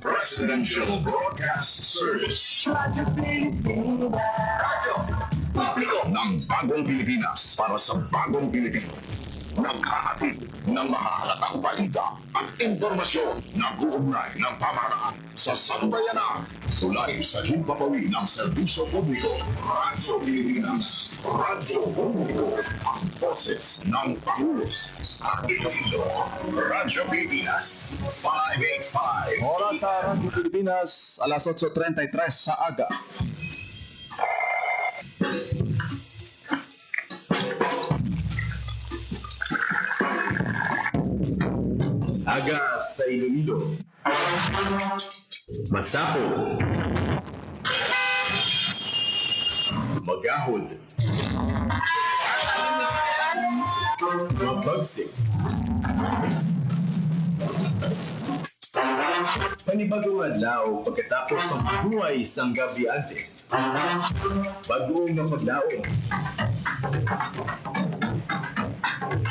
Presidential Broadcast Service. Radyo Publiko ng Bagong Pilipinas para sa Bagong Pilipinas. Naghahatid ng mahahalatang balita at impormasyon na uugnay ng pamahalaan sa sambayanan. Tulay sa himpapawid ng serbisyo publiko. Radyo Pilipinas. Radyo Publiko. Ang boses ng Pangulo sa Iloilo. Radyo Pilipinas 585. Oras sa Radyo Pilipinas, alas 8:33 sa aga. Aga sa Iloilo. Masapo. Magahol. Mabagsik. Panibagong adlaw pagkatapos ng buhay sang gabi antes. Bagong napaglaong.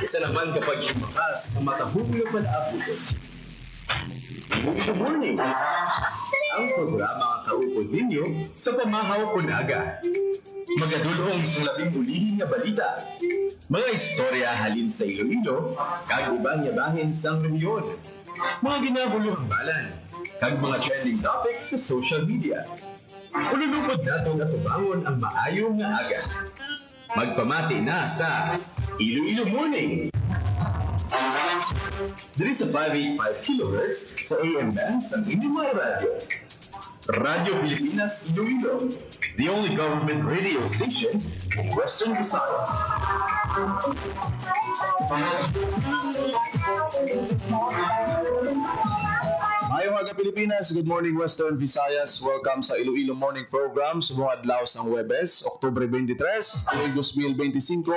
Isa naman kapag lumakas ang matahulog na palaabot. Good morning! Ang programa kaupod ninyo sa pamahaw Punaga. Magadulong sa labing ulihin nga balita. Mga istorya halin sa Iloilo, kag ubang yabahin sa rehiyon. Mga ginagulong balan, kag mga trending topics sa social media. Ululupod natin at ubangon ang maayong nga aga. Magpamati na sa Iloilo Morning! Diri sa 585 kHz sa AM band sa inyong mga radyo. Radyo Pilipinas Iloilo, the only government radio station in Western Visayas. Mayong aga Pilipinas, good morning Western Visayas. Welcome sa Iloilo Morning Program sa mga adlaw sang Huwebes, Oktubre 23, 2025.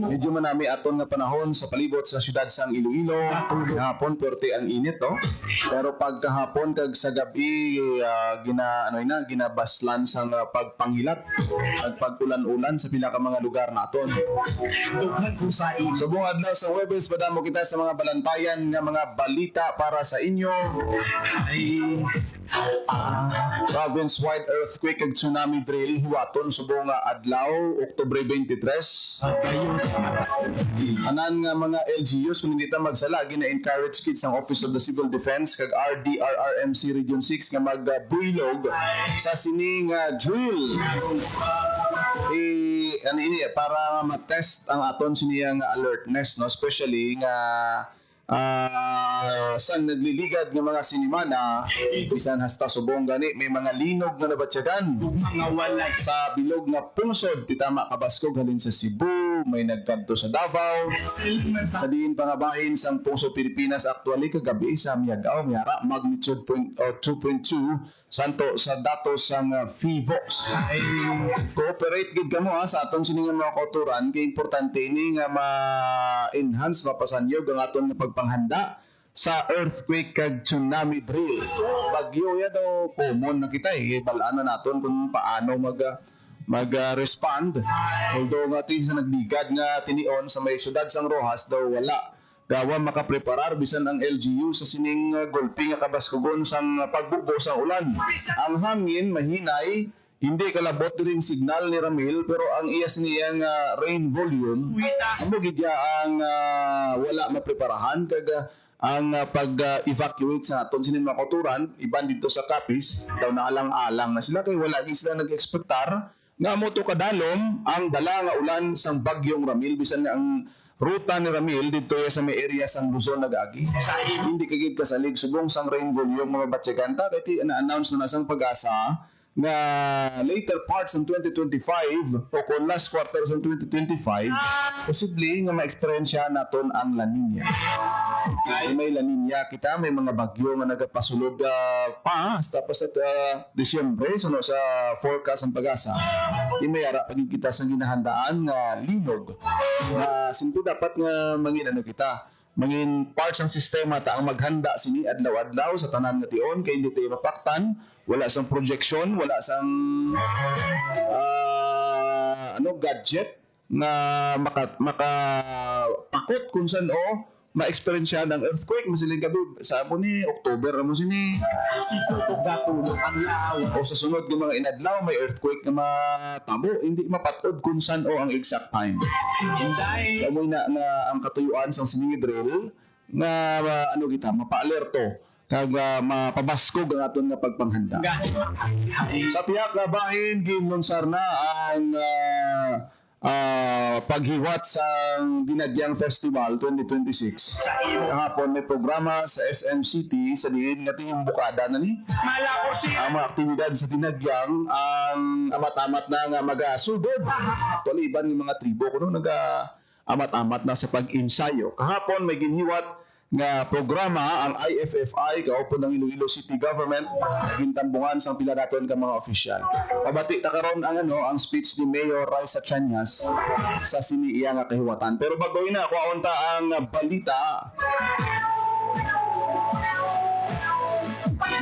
Medyo manami aton nga panahon sa palibot sa syudad sang Iloilo. Hapon perti ang init, no? Pero pagkahapon kag sa gabi ginabaslan sang pagpanghilat at pagtulan-ulan sa pila ka mga lugar naton. Sa buong adlaw sa Huwebes, padamo kita sa mga balantayan nga mga balita para sa inyo. Province-wide earthquake ag tsunami drill huwaton sa buong adlaw, Oktubre 23. Anan nga mga LGUs kung hindi ta magsala, gina-encourage kids ang Office of the Civil Defense kag RDRRMC Region 6 nga magbuilog sa sining drill. Para matest ang aton siniyang alertness, no, especially nga sang nagliligad ng mga sinimana bisan hasta subong gani may mga linog na nabatsyagan sa bilog nga pungsod titama kabaskog halin sa Cebu, may nagkadto sa Davao, sa diin pangabahin sang pungsod Pilipinas. Actually kagabi sa Miagao miyara magnitude 2.2 santo sa datos sang FIVOX. Cooperate gid kamo sa aton sining mga kauturan kay importante ini nga ma-enhance mapasanyog ang aton nga pagpanghanda sa earthquake kag tsunami drill. Bagyo ya daw common na kita balaan na naton kung paano mag-respond. Although nga sa nagligad nga tinion sa may syudad sang Rojas daw wala gawa makapreparar bisan ang LGU sa sining golpe nga kabaskugon sang pagbubo sa ulan. Ang hangin mahinay, hindi kalabot rin signal ni Ramil, pero ang iyas niyang rain volume amo gidya ang wala mapreparahan kag ang pag-evacuate sa aton sining mga kauturan iban dito sa Capiz daw naalang-alang na sila kay wala sila nag-expectar nga mo to kadalom ang dala nga ulan sang bagyong Ramil bisan nga ang ruta ni Ramil dito sa may area sang Luzon nagagi. Hindi kagid kasalig subong sang rain volume mga batsekanta kay na-announce na sang Pag-asa nga later parts ng 2025 o kung last quarter ng 2025 posible nga ma-experiensya naton ang La Nina. May La Nina kita, may mga bagyo nga nagapasulod pa tapos at Disyembre so sa forecast ng Pag-asa may ara pagkikita sa ginahandaan nga linog na simple dapat nga mangin kita mangin parts ng sistema ta ang maghanda sini adlaw-adlaw sa tanan nga tion kay hindi tayo mapaktan, wala sang projection, wala sang gadget na makapakot kung saan ma-experience ng earthquake masiling gabi sa mo ni October mo sini Si Tutok Gatulo ang lawa. o sa sunod ng mga inadlaw may earthquake na matabo hindi mapatod kung saan o ang exact time. Inday. Amoy na ang katuyuan sa sinigidril nga ano kita mapa-alerto kag mapabaskog ang aton nga pagpanghanda. Sa tiyak nga bahin ginunsar na ang paghiwat sa Dinagyang Festival 2026. Sa imo. Kahapon may programa sa SM City sa diin nga tingong bukada na ni Malapor siya. ang mga aktibidad sa Dinagyang ang amat-amat na nga magasugod. Actually, iban ng mga tribo kuno amat-amat na sa pag-ensayo. Kahapon may ginhiwat nga programa ang IFFI kaupo ng Iloilo City Government gintambungan sang pila naton ka mga opisyal. Pabati ta karon ang ang speech ni Mayor Raisa Chanyas sa siniiya nga kahiwatan. Pero bago ina kuhaon ta ang balita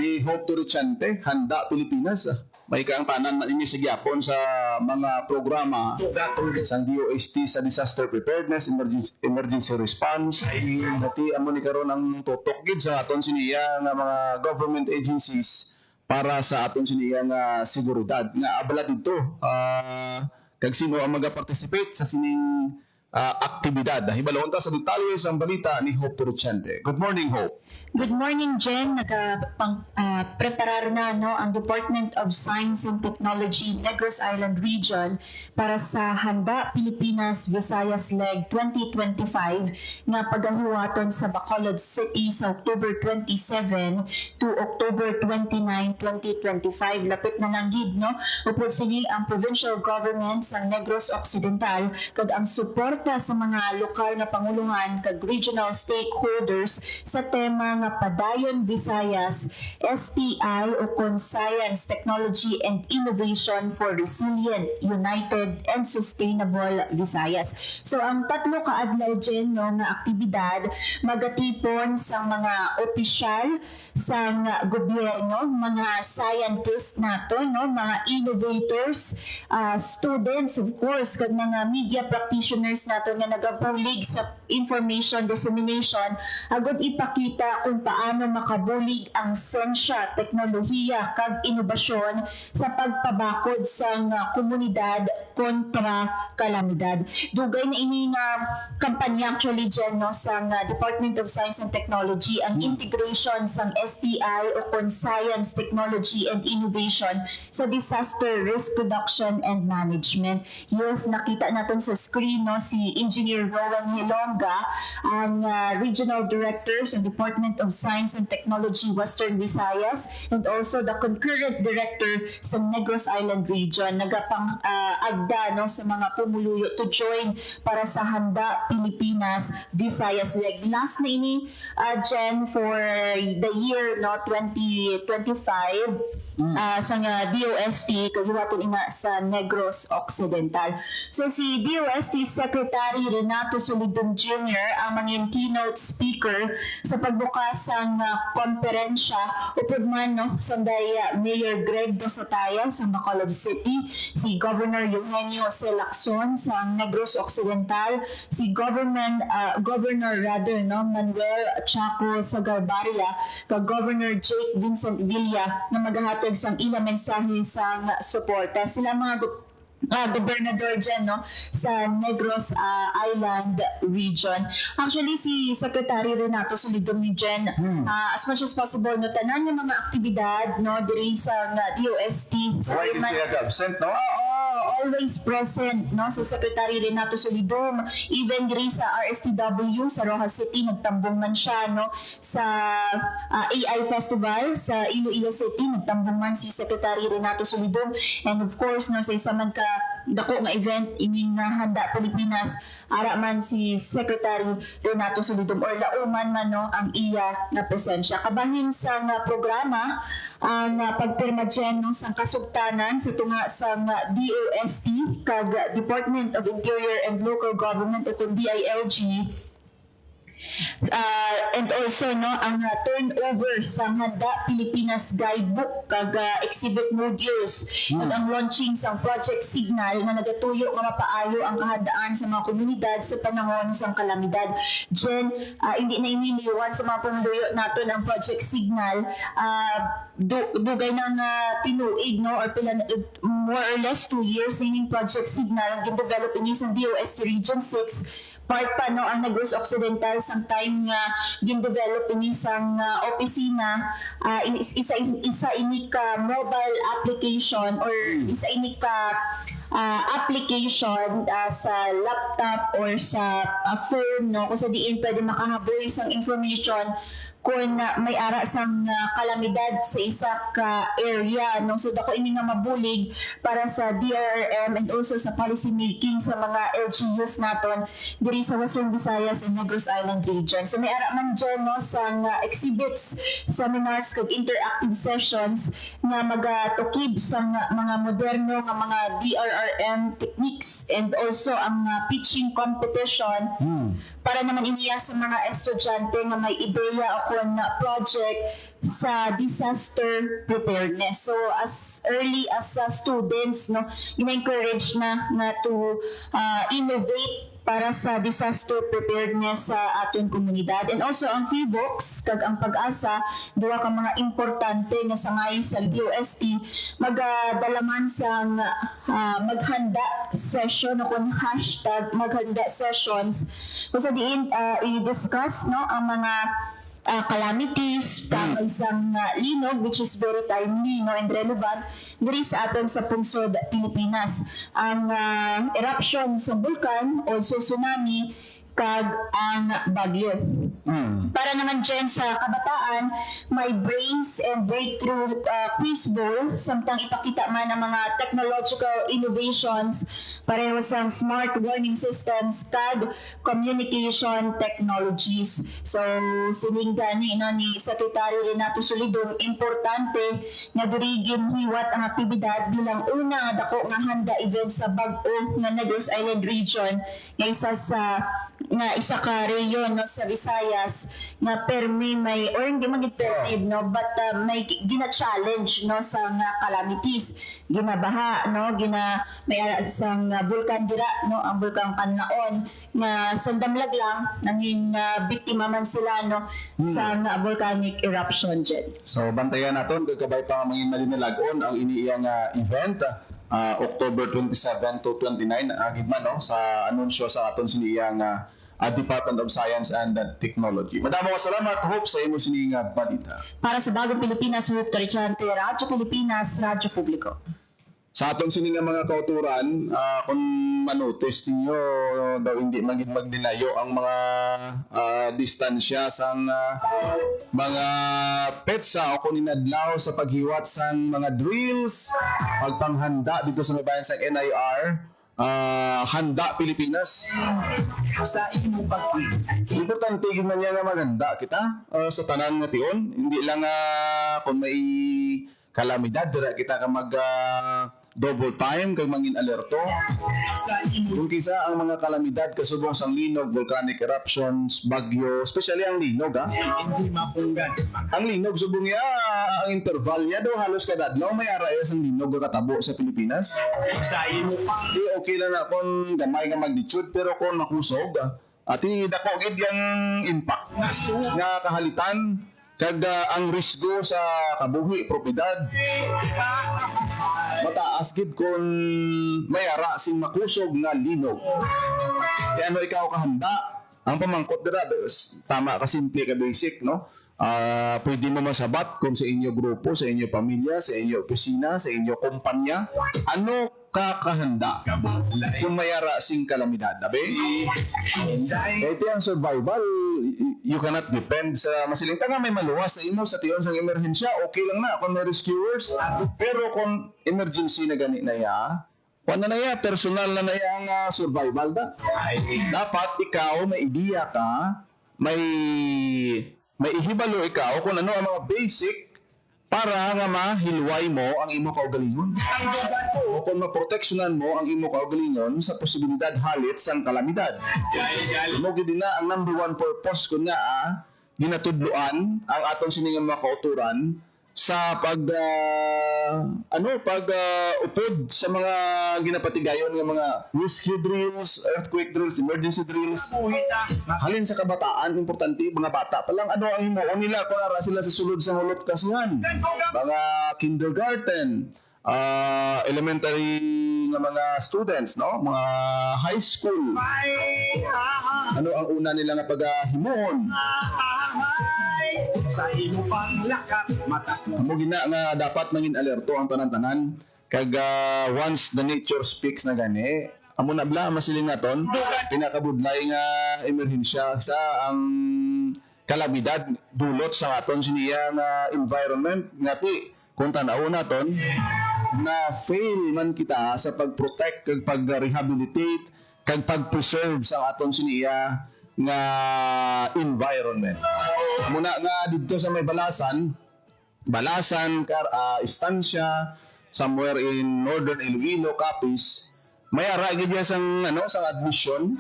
ni Hope Turchante, Handa Pilipinas. May kaang tanan na ini sa gyapon sa mga programa sa DOST sa disaster preparedness, emergency response. Dati amo ni karon ang tutok gid sa aton siniya nga mga government agencies para sa aton siniya nga seguridad nga abala dito. Kag sino ang maga-participate sa sining aktibidad. Hibalon ta sa detalye sa balita ni Hope Turchante. Good morning, Hope. Good morning, Jen. Preparar na ang Department of Science and Technology Negros Island Region para sa Handa Pilipinas Visayas Leg 2025 nga pagahiwaton sa Bacolod City sa October 27 to October 29, 2025. Lapit na lang gid, no? Upod sini ang provincial government sa Negros Occidental kag ang suporta sa mga lokal na pangulungan kag regional stakeholders sa tema nga Padayon Visayas STI o kon Science, Technology and Innovation for Resilient, United and Sustainable Visayas. So ang tatlo ka adlaw Jen nga aktibidad magatipon sa mga opisyal sa gobyerno, mga scientists nato, mga innovators, students of course, kag mga media practitioners nato nga nagabulig sa information dissemination agud ipakita kung paano makabulig ang sensya, teknolohiya kag inobasyon sa pagpabakod sa komunidad kontra kalamidad. Dugay na ini nga kampanya actually dyan sa Department of Science and Technology ang integration sa STI o kon Science, Technology and Innovation sa disaster risk reduction and management. Yes, nakita natin sa screen si Engineer Rowan Hilonga, ang Regional Director sa Department of Science and Technology Western Visayas and also the concurrent director sa Negros Island Region. Nagapang agda sa mga pumuluyo to join para sa Handa Pilipinas Visayas Leg. Last na ini Jen for the year 2025 sa DOST kagiwaton ina sa Negros Occidental. So si DOST Secretary Renato Solidum Jr. ang mangin keynote speaker sa pagbukas ng konferensya upod man sanday Mayor Greg Dasataya sa Bacolod City, si Governor Eugenio C. Lacson sa Negros Occidental, si Governor Manuel Chaco sa Galbaria, kag Governor Jake Vincent Villa na maghahatag sang ilang mensahe sang suporta. Sila mga gobernador dyan sa Negros Island Region. Actually, si Secretary Renato Solidum dyan, as much as possible, tanan yung mga aktibidad diri sa DOST. Why is he absent, no? Always present si Secretary Renato Solidum. Even diri sa RSTW sa Rojas City, nagtambong man siya sa AI Festival sa Iloilo City, nagtambong man si Secretary Renato Solidum. And of course, sa isa man ka dako nga event ining Handa Pilipinas, ara man si Secretary Renato Solidum or lauman man ang iya na presensya. Kabahin sa programa ang pagpirma dyan sa kasugtanan sa tunga sa DOST kag Department of Interior and Local Government o kung DILG and also no ang turnover sa Handa Pilipinas Guidebook kag exhibit modules ug ang launching sa Project Signal nga nagatuyo nga mapaayo ang kahandaan sa mga komunidad sa panahon sa kalamidad. Jen, hindi na iniliwan sa mga pumuluyo naton ang Project Signal, dugay nang tinuig no or pila more or less 2 years ining Project Signal ang gin-develop ini sa DOST Region 6. Part pa no ang Negros Occidental sang time nga gin-develop ini sang opisina, isa ini ka mobile application or isa ini ka application sa laptop or sa phone no kung sa diin pwede makahabol isang information kung may ara sang kalamidad sa isa ka area no so dako ini nga mabulig para sa DRRM and also sa policy making sa mga LGUs naton diri sa Western Visayas and Negros Island region. So may ara man dyan no sang exhibits, seminars kag interactive sessions nga magatukib sa mga moderno nga mga DRRM techniques and also ang pitching competition para naman iniya sa mga estudyante nga may ideya o na project sa disaster preparedness. So as early as students no, ina-encourage na to innovate para sa disaster preparedness sa aton komunidad. And also ang FIVOX kag ang Pag-asa, duha ka mga importante nga sangay sa DOST magdalaman sa maghanda session o kung hashtag maghanda sessions kung sa diin i-discuss no ang mga calamities, isang linog which is very timely no, and relevant diri sa aton sa pungsod Pilipinas. Ang eruption sa bulkan, also tsunami, kag ang bagyo. Para naman dyan sa kabataan, may brains and breakthrough quiz bowl, samtang ipakita man ang mga technological innovations pareho sa smart warning systems kag communication technologies. So sining gani no, ni Secretary Renato Solidong, importante nga diri ginhiwat ang aktibidad bilang una nga dako nga handa event sa bag-o nga Negros Island region nga isa ka reyon no sa Visayas nga permi may or hindi man permi no but may gina-challenge no sa calamities, ginabaha no, may isang bulkan dira no, ang bulkan Kanlaon nga sandamlag lang nanging biktima man sila no sa volcanic eruption dyan. So bantayan naton kay kabay pa nga mga malinalagon ang iniiyang event October 27 to 29 gidman no sa anunsyo sa aton siniyang Department of Science and Technology. Madamo salamat, Hope, sa imo sining balita. Para sa Bagong Pilipinas, Hope Torrichante, Radyo Pilipinas, Radyo Publiko. Sa aton sining mga kauturan, kung manotice ninyo daw hindi magdinayo ang mga distansya sang mga petsa o kung inadlaw sa paghiwat sang mga drills, pagpanghanda dito sa bayan sa NIR, Handa Pilipinas. Sa imo Importante yun man yan nga maganda kita sa tanan nga tion. Hindi lang kung may kalamidad, dira kita ka mag double time kag mangin alerto. Kung kisa ang mga kalamidad kasubong sang linog, volcanic eruptions, bagyo, especially ang linog hindi mapunggan. Ang linog subong niya ang interval niya daw halos kada adlaw may araya sang linog nga katabo sa Pilipinas. Sa imo pa Okay lang na kung gamay nga magnitude pero kung makusog at dako gid yang impact nga kahalitan kag ang risgo sa kabuhi propiedad mataas gid kung may ara sing makusog nga linog. Kaya ano ikaw kahanda ang pamangkot dira tama ka simple ka basic no. Pwede mo masabat kung sa inyo grupo, sa inyo pamilya, sa inyo opisina, sa inyo kumpanya, ano kakahanda kung mayara sing kalamidad, abe? Ito ang survival, you cannot depend sa masiling nga may maluwas sa imo sa tiyon sang emerhensya, okay lang na kung may rescuers, pero kung emergency na gani na ya, kung na ya, personal na ya ang survival da. Dapat ikaw may ideya ka, may ihibalo ikaw kung ano ang mga basic para nga mahilway mo ang imo kaugalingon. O kung maproteksyonan mo ang imo kaugalingon sa posibilidad halit sang kalamidad. Mo gid na ang number one purpose kun nga ginatudluan ang atong siningang mga kauturan sa upod sa mga ginapatigayon ng mga rescue drills, earthquake drills, emergency drills. Halin sa kabataan, importante, mga bata pa lang, ano ang himuon nila kung ara sila sa sulod sa hulot kasihan. Mga kindergarten, elementary nga mga students, no? Mga high school. Ano ang una nila nga paghimuon? Sa imo pang lakat mata. Amo gina nga dapat mangin alerto ang tanan-tanan kag once the nature speaks na gani amo na bla masiling naton pinakabudlay nga emerhensya sa ang kalamidad dulot sa aton siniya nga environment ngati kung tan-aw naton na fail man kita sa pag-protect kag pag-rehabilitate kag pag-preserve sa aton siniya nga environment. Muna nga dito sa may Balasan istansya somewhere in Northern Iloilo, Capiz, may ara gid sang sang admission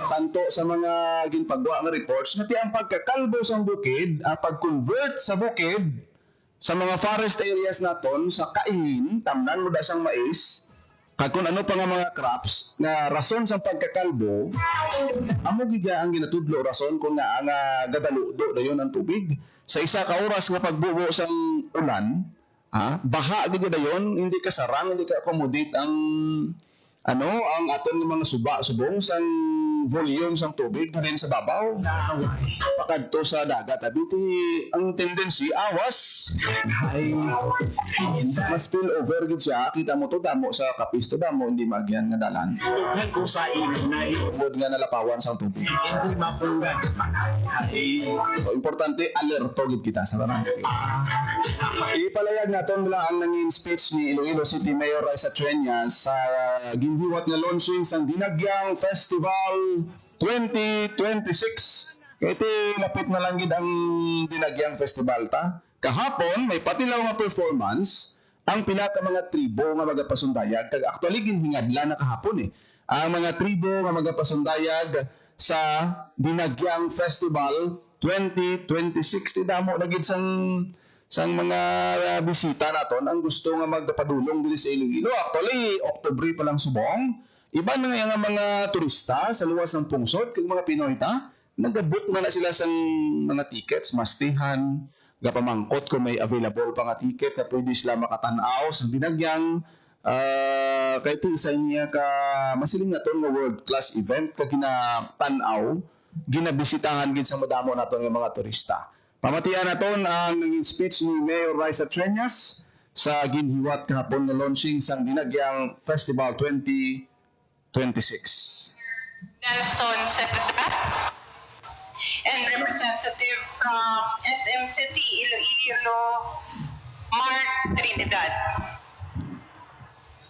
santo sa mga ginpagwa nga reports nga ang pagkakalbo sang bukid, ang pag-convert sa bukid sa mga forest areas naton sa kain, tamnan mo da sang mais, kag kung ano pa nga mga crops na rason sa pagkakalbo, amo gidya ang ginatudlo rason kung nga ang gadaludo dayon ang tubig sa isa ka oras nga pagbubo sang ulan, baha gid dayon, hindi ka sarang, hindi ka accommodate ang ang aton nga mga subong sang volume sang tubig din sa babaw pakadto sa dagat abiti ang tendency awas mas spill over gid siya kita mo to damo sa Capiz to damo hindi magyan nga dalan Ko sa imo na tungod nga nalapawan sang tubig hindi mapunggan. so importante alerto gid kita sa tanan ipalayag naton lang ang nangin speech ni Iloilo City Mayor Raisa Treñas sa ginhiwat nga launching sang Dinagyang Festival 2026. Iti lapit na lang gid ang Dinagyang Festival ta. Kahapon may patilaw nga performance ang pinaka mga tribo nga magapasundayag kag actually ginhingadla na kahapon ang mga tribo nga magapasundayag sa Dinagyang Festival 2026 ti damo na gid sang mga bisita naton ang gusto nga magpadulong diri sa Iloilo. Actually Oktubre pa lang subong. Iba na nga mga turista sa luwas ng pungsod kag mga Pinoy ta, nagabot na sila sa mga tickets, mastihan, gapamangkot kung may available pa nga ticket na pwede sila makatanaw sa Dinagyang kay ito isa niya ka masiling na nga world class event kag ginatanaw, ginabisitahan gid sa madamo naton nga mga turista. Pamatian naton ang nanging speech ni Mayor Raisa Treñas sa ginhiwat kahapon nga launching sang Dinagyang Festival 2026. Nelson Cepeda and representative from SM City, Iloilo, Mark Trinidad.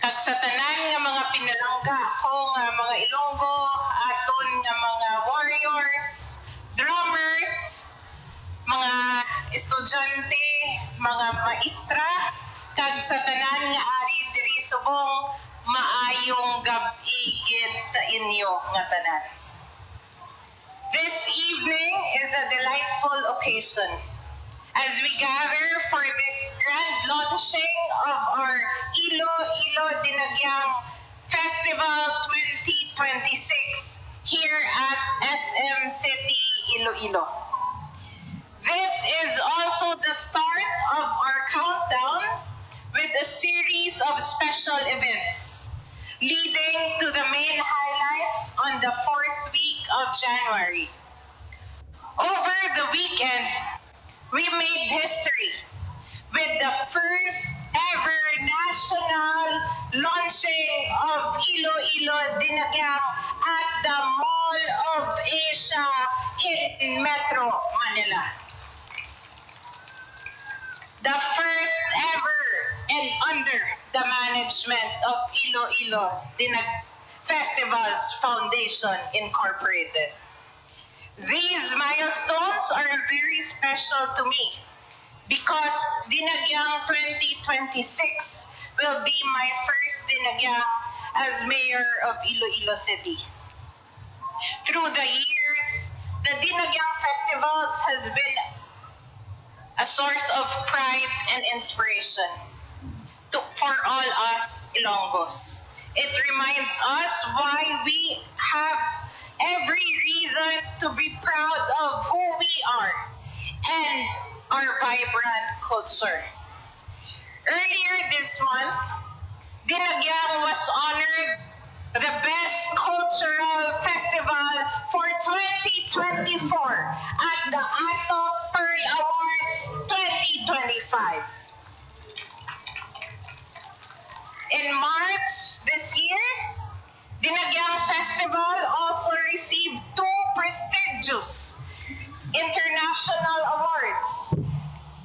Kag sa tanan nga mga pinalangga ko nga mga Ilonggo, aton nga mga warriors, drummers, mga estudyante, mga maestra, kag sa tanan nga ari diri subong maayong gabi gid sa inyo nga tanan. This evening is a delightful occasion as we gather for this grand launching of our Ilo-Ilo Dinagyang Festival 2026 here at SM City, Iloilo. This is also the start of our countdown with a series of special events leading to the main highlights on the 4th week of January. Over the weekend, we made history with the first ever national launching of Ilo-Ilo Dinagyang at the Mall of Asia in Metro Manila. The first ever and under the management of Ilo-Ilo Festivals Foundation Incorporated. These milestones are very special to me because Dinagyang 2026 will be my first Dinagyang as mayor of Iloilo City. Through the years, the Dinagyang Festivals has been a source of pride and inspiration for all us Ilonggos. It reminds us why we have every reason to be proud of who we are and our vibrant culture. Earlier this month, Dinagyang was honored the Best Cultural Festival for 2024 at the Atok Pearl Awards 2025. In March this year, Dinagyang Festival also received 2 prestigious international awards,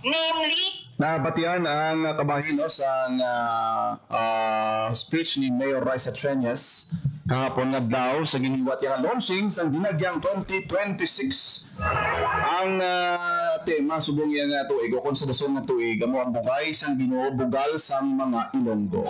namely Nabatian ang kabahin sa speech ni Mayor Raisa Treñas kahapon nga daw sa giniwat yung launching sa Dinagyang 2026. Ang tema subong yan nga tuig o konsedasyon nga tuig amo ang bugay sang Ginoo bugal sang mga Ilonggo.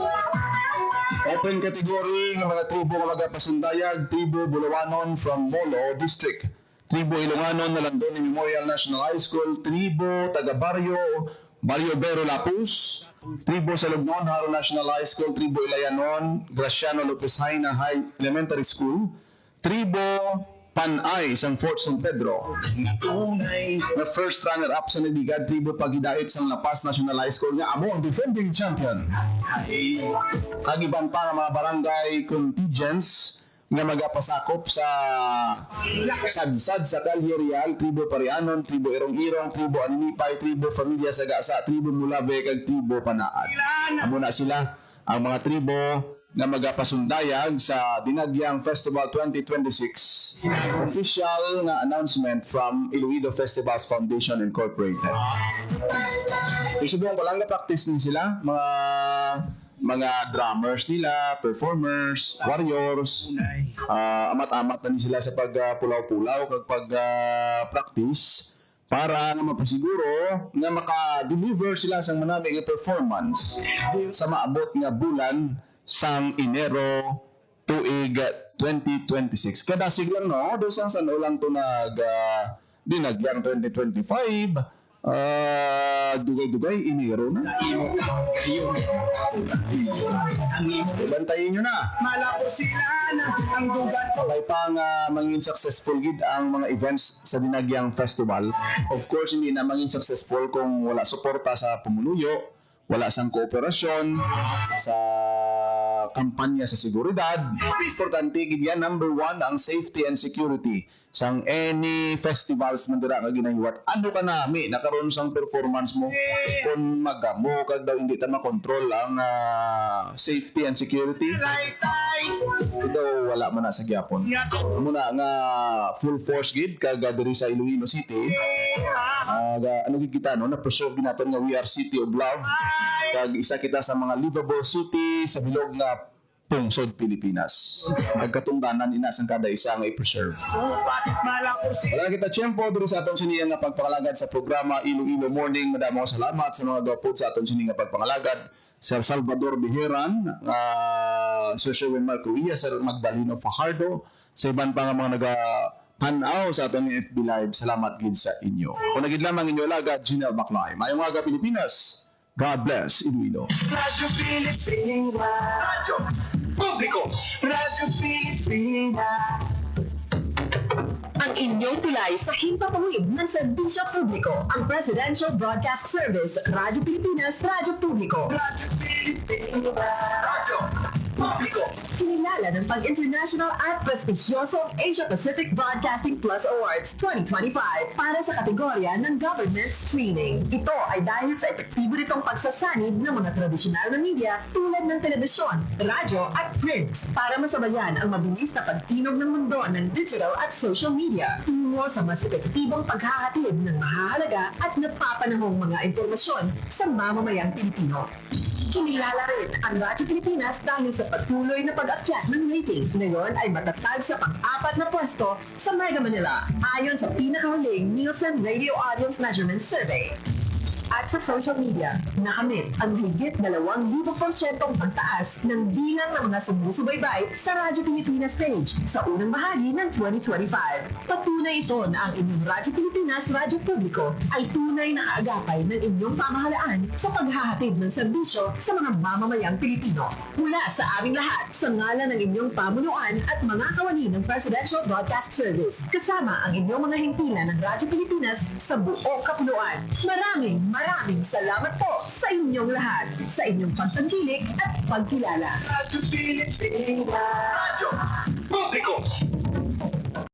Open category ng mga tribo nga magapasundayag, tribo Bulawanon from Molo District, tribo Ilonganon na Landon ni Memorial National High School, tribo taga Barrio Bero Lapus, tribo sa Lugnon Haro National High School, tribo Ilayanon Graciano Lopez Haina High Elementary School, tribo Panay sang Fort San Pedro, na first runner-up sa Nabigad, tribo Pagidait sang La Paz National High School nga amo ang defending champion. Kagiban pa nga mga barangay contingents nga magapasakop sa sadsad sa Calle Real, tribo Parianon, tribo Irong-Irong, tribo Anipay, tribo Familia Sagasa, tribo Mulabe, kag tribo Panaad. Amo na sila ang mga tribo nga magapasundayag sa Dinagyang Festival 2026. Official nga announcement from Iloilo Festivals Foundation Incorporated. Isubong ko lang na practice din sila, mga drummers nila, performers, warriors, amat-amat na din sila sa pagpulaw-pulaw kag pag-practice para nga mapasiguro nga maka-deliver sila sa manami nga performance sa maabot nga bulan sang Enero tuig 2026. Kada siglang no, dosang sa ulang to Dinagyang 2025, dugay-dugay, Enero na. Bantayin nyo na. Malabo sila na ang dugan ko. May pang mangin successful gid ang mga events sa Dinagyang Festival. Of course, hindi na mangin successful kung wala suporta sa pumunuyo, wala sang kooperasyon, sa kampanya sa seguridad. Importante gid yan, number 1 ang safety and security sang any festivals man dira nga ginahiwat. Ano ka nami nakaroon sang performance mo kung magamo kag daw hindi ta makontrol ang safety and security, ito wala man na sa gyapon. Muna nga full force gid kag diri sa Iloilo City, ano gid kita no, na preserve ginaton nga we are city of love kag isa kita sa mga livable city sa bilog nga tungsod Pilipinas. Nagkatungdanan ina sang kada isa nga i-preserve. Wala kita tiyempo diri sa atong siniya nga pagpangalagad sa programa Iloilo Morning. Madamo salamat sa mga gawpod sa atong siniya nga pagpangalagad. Sir Salvador Biheran, Sir Sherwin Marcoia, Sir Magdaleno Fajardo, sa iban pa nga mga nagapanaw sa atong FB Live. Salamat gid sa inyo. Kung nagid lamang inyo alagad, Ginelle Baclay. Mayong aga Pilipinas. God bless Iloilo. Radyo Pilipinas. Radyo Publiko. Radyo Pilipinas. Ang inyong tulay sa himpapawid ng serbisyo publiko, ang Presidential Broadcast Service, Radyo Pilipinas, Radyo Publiko. Radyo Pilipinas. Radyo Publiko. Kinilala ng pag-international at prestigyosong Asia Pacific Broadcasting Plus Awards 2025 para sa kategorya ng Government Streaming. Ito ay dahil sa epektibo nitong pagsasanib ng mga tradisyonal na media tulad ng telebisyon, radyo at print para masabayan ang mabilis na pagtinog ng mundo ng digital at social media tungo sa mas epektibong paghahatid ng mahahalaga at napapanahong mga impormasyon sa mamamayang Pilipino. Kinilala rin ang Radyo Pilipinas dahil sa patuloy na pag-akyat ng rating. Ngayon ay matatag sa pang-4 na pwesto sa Mega Manila ayon sa pinakahuling Nielsen Radio Audience Measurement Survey. at sa social media. Nakamit ang higit 2,000% pagtaas ng bilang ng mga sumusubaybay sa Radyo Pilipinas page sa unang bahagi ng 2025. Patunay ito na ang inyong Radyo Pilipinas Radyo Publiko ay tunay na kaagapay ng inyong pamahalaan sa paghahatid ng serbisyo sa mga mamamayang Pilipino. Mula sa aming lahat, sa ngalan ng inyong pamunuan at mga kawani ng Presidential Broadcast Service, kasama ang inyong mga himpilan ng Radyo Pilipinas sa buong kapuluan. Maraming salamat po sa inyong lahat, sa inyong pagtangkilik at pagkilala. Radyo Pilipinas.